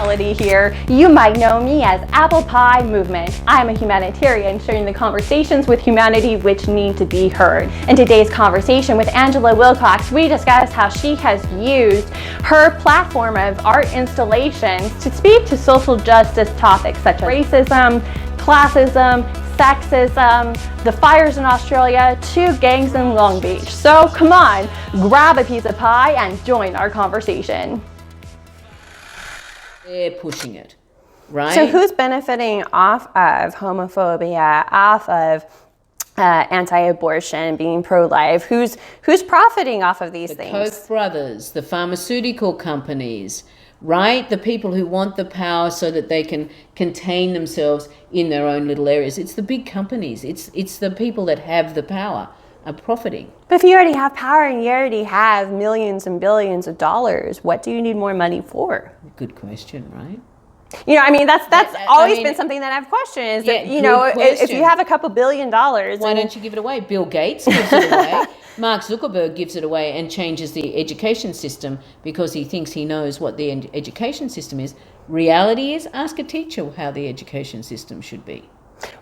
reality here. You might know me as Apple Pie Movement. I'm a humanitarian sharing the conversations with humanity which need to be heard. In today's conversation with Angela Wilcox, we discuss how she has used her platform of art installations to speak to social justice topics such as racism, classism, sexism, the fires in Australia, to gangs in Long Beach. So come on, grab a piece of pie and join our conversation. They're pushing it, right? So who's benefiting off of homophobia, off of anti-abortion, being pro-life? Who's profiting off of these things? The Koch brothers, the pharmaceutical companies, right? The people who want the power so that they can contain themselves in their own little areas. It's the big companies. It's the people that have the power are profiting. But if you already have power and you already have millions and billions of dollars, what do you need more money for? Good question, right? You know, I mean, that's always been something that I've questioned is that, you know, if you have a couple $1 billion. Why don't you give it away? Bill Gates gives it away. Mark Zuckerberg gives it away and changes the education system because he thinks he knows what the education system is. Reality is, ask a teacher how the education system should be.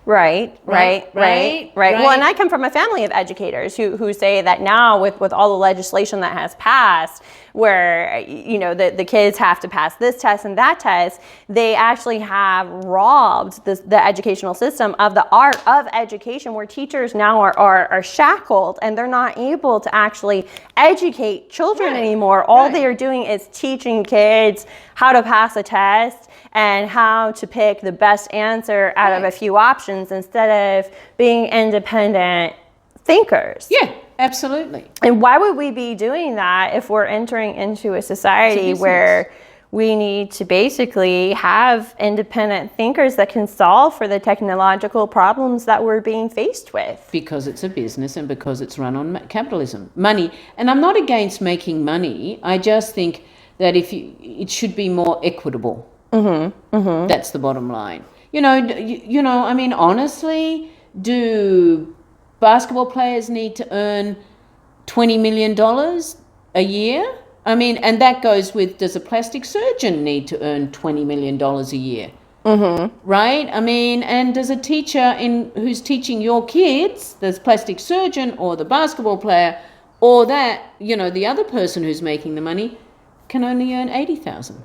Right. Well, and I come from a family of educators who say that now with all the legislation that has passed, where, you know, the kids have to pass this test and that test, they actually have robbed the educational system of the art of education, where teachers now are shackled and they're not able to actually educate children anymore. All they are doing is teaching kids how to pass a test and how to pick the best answer out of a few options instead of being independent thinkers. Yeah, absolutely. And why would we be doing that if we're entering into a society where we need to basically have independent thinkers that can solve for the technological problems that we're being faced with? Because it's a business and because it's run on capitalism, money. And I'm not against making money. I just think that it should be more equitable. That's the bottom line. You know, I mean, honestly, do basketball players need to earn $20 million a year? I mean, and that goes with, does a plastic surgeon need to earn $20 million a year? Right? I mean, and does a teacher who's teaching your kids, the plastic surgeon or the basketball player, or that, you know, the other person who's making the money can only earn $80,000?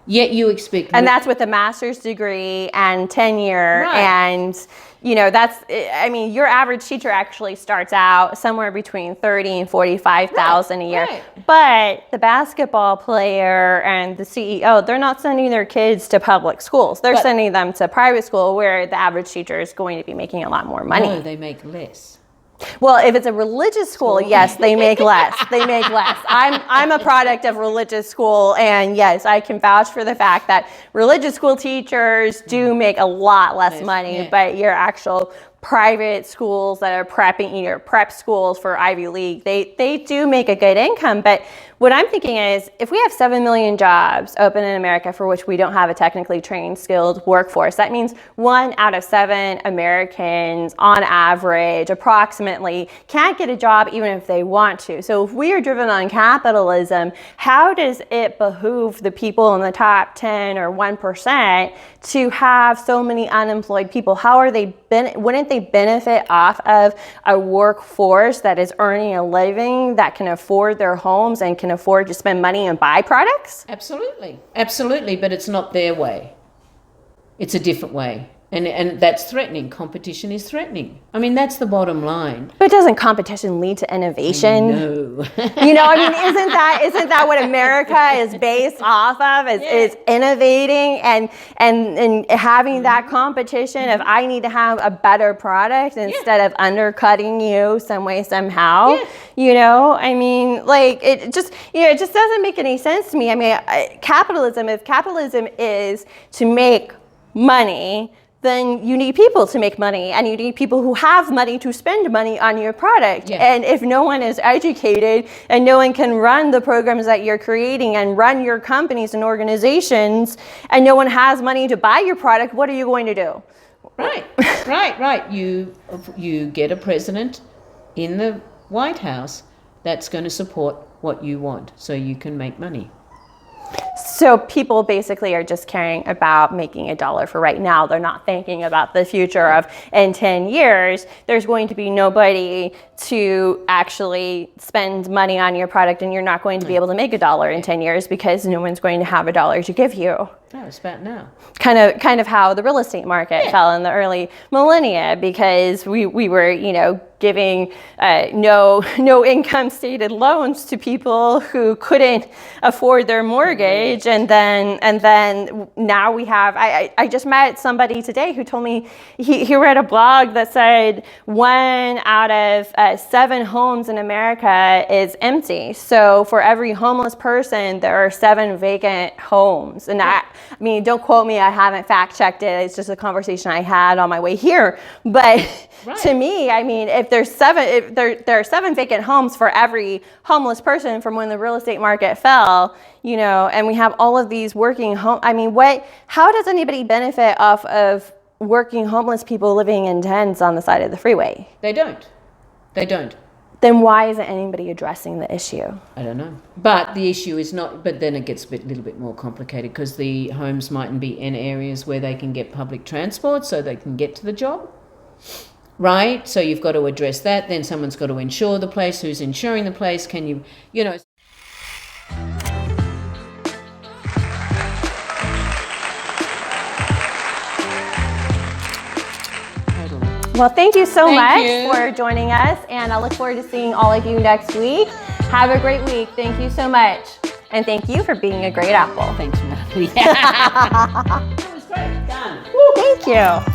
Yet you expect... And that's with a master's degree and tenure. And, you know, I mean, your average teacher actually starts out somewhere between $30,000 and $45,000 a year. But the basketball player and the CEO, they're not sending their kids to public schools. They're sending them to private school where the average teacher is going to be making a lot more money. No, they make less. Well, if it's a religious school, yes, they make less. They make less. I'm a product of religious school, and yes, I can vouch for the fact that religious school teachers do make a lot less money, but your actual private schools that are prepping, you know, prep schools for Ivy League, they do make a good income. But what I'm thinking is, if we have 7 million jobs open in America for which we don't have a technically trained, skilled workforce, that means 1 out of 7 Americans on average, approximately, can't get a job even if they want to. So if we are driven on capitalism, how does it behoove the people in the top 10 or 1% to have so many unemployed people? How are they wouldn't they benefit off of a workforce that is earning a living, that can afford their homes and can afford to spend money and buy products? Absolutely. Absolutely. But it's not their way. It's a different way. And that's threatening. Competition is threatening. I mean, that's the bottom line. But doesn't competition lead to innovation? No. You know, I mean, isn't that what America is based off of? Is innovating and having that competition of, I need to have a better product instead of undercutting you some way, somehow. You know, I mean, like, it just doesn't make any sense to me. I mean, if capitalism is to make money, then you need people to make money, and you need people who have money to spend money on your product. And if no one is educated and no one can run the programs that you're creating and run your companies and organizations, and no one has money to buy your product, what are you going to do? Right. You get a president in the White House that's going to support what you want so you can make money. So people basically are just caring about making a dollar for right now. They're not thinking about the future of in 10 years, there's going to be nobody to actually spend money on your product, and you're not going to be able to make a dollar in 10 years because no one's going to have a dollar to give you. No, it's about now. Kind of how the real estate market fell in the early millennia, because we were, giving no income stated loans to people who couldn't afford their mortgage, and then now we have. I just met somebody today who told me he read a blog that said 1 out of 7 homes in America is empty. So for every homeless person, there are 7 vacant homes. And I mean, don't quote me, I haven't fact checked it. It's just a conversation I had on my way here. But to me, I mean, if there are 7 vacant homes for every homeless person from when the real estate market fell, and we have all of these working home. I mean, how does anybody benefit off of working homeless people living in tents on the side of the freeway? They don't. Then why isn't anybody addressing the issue? I don't know. But the issue is not, but then it gets a little bit more complicated, because the homes mightn't be in areas where they can get public transport so they can get to the job. Right? So you've got to address that. Then someone's got to insure the place. Who's insuring the place? Can you. Well, thank you so much you. for joining us, and I look forward to seeing all of you next week. Have a great week. Thank you so much. And thank you for being a great apple. Thanks, Natalie. That was great. Done. Thank you.